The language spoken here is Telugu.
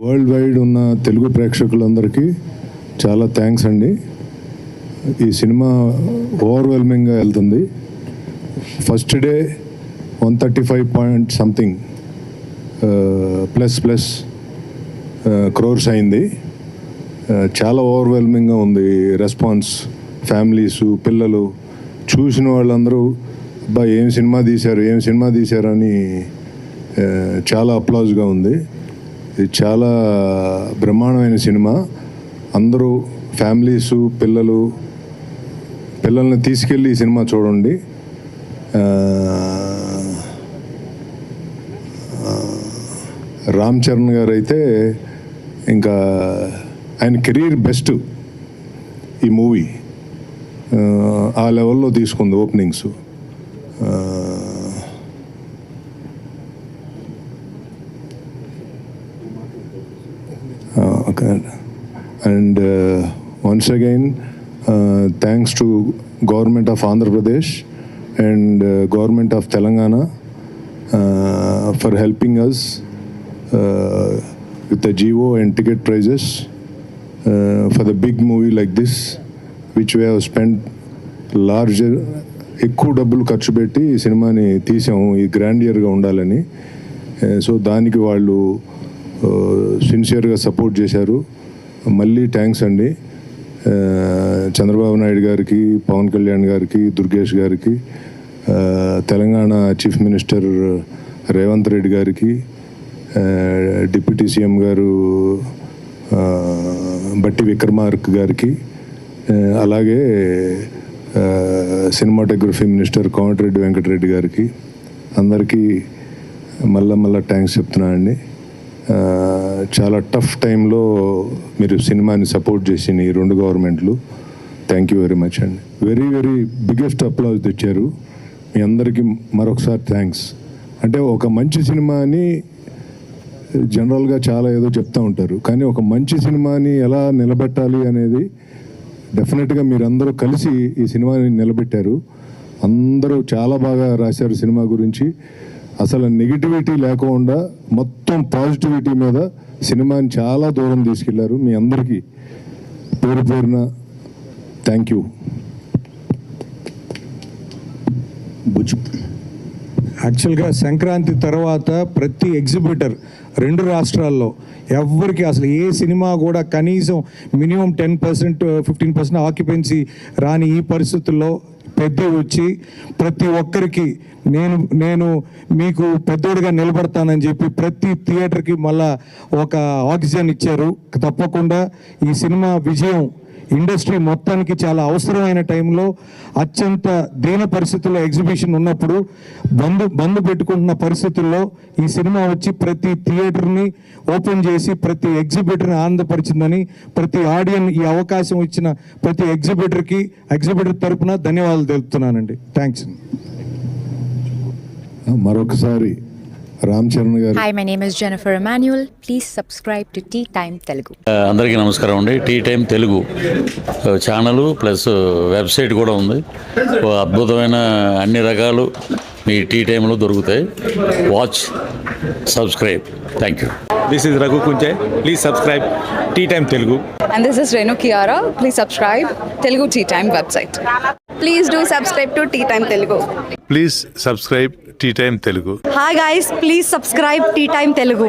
వరల్డ్ వైడ్ ఉన్న తెలుగు ప్రేక్షకులందరికీ చాలా థ్యాంక్స్ అండి. ఈ సినిమా ఓవర్వెల్మింగ్గా వెళ్తుంది. First day 135 point something plus crores అయింది. చాలా ఓవర్వెల్మింగ్గా ఉంది రెస్పాన్స్. ఫ్యామిలీసు, పిల్లలు చూసిన వాళ్ళందరూ అబ్బా ఏం సినిమా తీశారు అని చాలా అప్లాజ్గా ఉంది. ఇది చాలా బ్రహ్మాండమైన సినిమా. అందరూ ఫ్యామిలీసు, పిల్లల్ని తీసుకెళ్ళి ఈ సినిమా చూడండి. రామ్ చరణ్ గారు అయితే ఇంకా ఆయన కెరీర్ బెస్ట్ ఈ మూవీ. ఆ లెవెల్లో తీసుకుంది openings. And once again, thanks to Government of Andhra Pradesh and Government of Telangana for helping us with the GO and ticket prices for the big movie like this, which we have spent larger, ఎక్కువ డబ్బులు ఖర్చు పెట్టి ఈ సినిమాని తీసాము ఈ గ్రాండియర్గా ఉండాలని. సో దానికి వాళ్ళు సిన్సియర్గా సపోర్ట్ చేశారు. మళ్ళీ థ్యాంక్స్ అండి చంద్రబాబు నాయుడు గారికి, పవన్ కళ్యాణ్ గారికి, దుర్గేష్ గారికి, తెలంగాణ చీఫ్ మినిస్టర్ రేవంత్ రెడ్డి గారికి, డిప్యూటీ సీఎం గారు బట్టి విక్రమార్క గారికి, అలాగే సినిమాటోగ్రఫీ మినిస్టర్ కోమటిరెడ్డి వెంకటరెడ్డి గారికి, అందరికీ మళ్ళా థ్యాంక్స్ చెప్తున్నానండి. చాలా టఫ్ టైంలో మీరు సినిమాని సపోర్ట్ చేసిన ఈ రెండు గవర్నమెంట్లు, థ్యాంక్ యూ వెరీ మచ్ అండి. వెరీ బిగ్గెస్ట్ అప్లాజ్ తెచ్చారు. మీ అందరికీ మరొకసారి థ్యాంక్స్. అంటే ఒక మంచి సినిమాని జనరల్గా చాలా ఏదో చెప్తూ ఉంటారు, కానీ ఒక మంచి సినిమాని ఎలా నిలబెట్టాలి అనేది డెఫినెట్గా మీరందరూ కలిసి ఈ సినిమాని నిలబెట్టారు. అందరూ చాలా బాగా రాశారు సినిమా గురించి. అసలు నెగిటివిటీ లేకుండా మొత్తం పాజిటివిటీ మీద సినిమాని చాలా దూరం తీసుకెళ్లారు. మీ అందరికీ పేరున థ్యాంక్ యూ. యాక్చువల్గా సంక్రాంతి తర్వాత ప్రతి ఎగ్జిబిటర్ 2 రాష్ట్రాల్లో ఎవరికి అసలు ఏ సినిమా కూడా కనీసం మినిమం 10% 15% ఆక్యుపెన్సీ రాని ఈ పరిస్థితుల్లో పెద్ద వచ్చి ప్రతి ఒక్కరికి నేను మీకు పెద్దోడిగా నిలబడతానని చెప్పి ప్రతి థియేటర్కి మళ్ళా ఒక ఆక్సిజన్ ఇచ్చారు. తప్పకుండా ఈ సినిమా విజయం ఇండస్ట్రీ మొత్తానికి చాలా అవసరమైన టైంలో, అత్యంత దీన పరిస్థితుల్లో ఎగ్జిబిషన్ ఉన్నప్పుడు బంద్ పెట్టుకుంటున్న పరిస్థితుల్లో ఈ సినిమా వచ్చి ప్రతి థియేటర్ని ఓపెన్ చేసి ప్రతి ఎగ్జిబిటర్ని ఆనందపరిచిందని, ప్రతి ఆడియన్ ఈ అవకాశం ఇచ్చిన ప్రతి ఎగ్జిబిటర్ తరపున ధన్యవాదాలు తెలుపుతున్నానండి. థ్యాంక్స్. మరొకసారి రామ్ చరణ్ గారు. Hi, my name is Jennifer Emmanuel. Please subscribe to Tea Time Telugu. అందరికీ నమస్కారం అండి. Tea time Telugu channel plus website కూడా ఉంది. అద్భుతమైన అన్ని రకాలు మీ టీ టైంలో దొరుకుతాయి. Watch, subscribe. Thank you. This is Raghu Kunche. Please subscribe Tea Time Telugu. And this is Renu Kiara. Please subscribe Telugu Tea Time website. Please do subscribe to Tea Time Telugu. Please subscribe Tea Time Telugu. Hi guys, please subscribe Tea Time Telugu.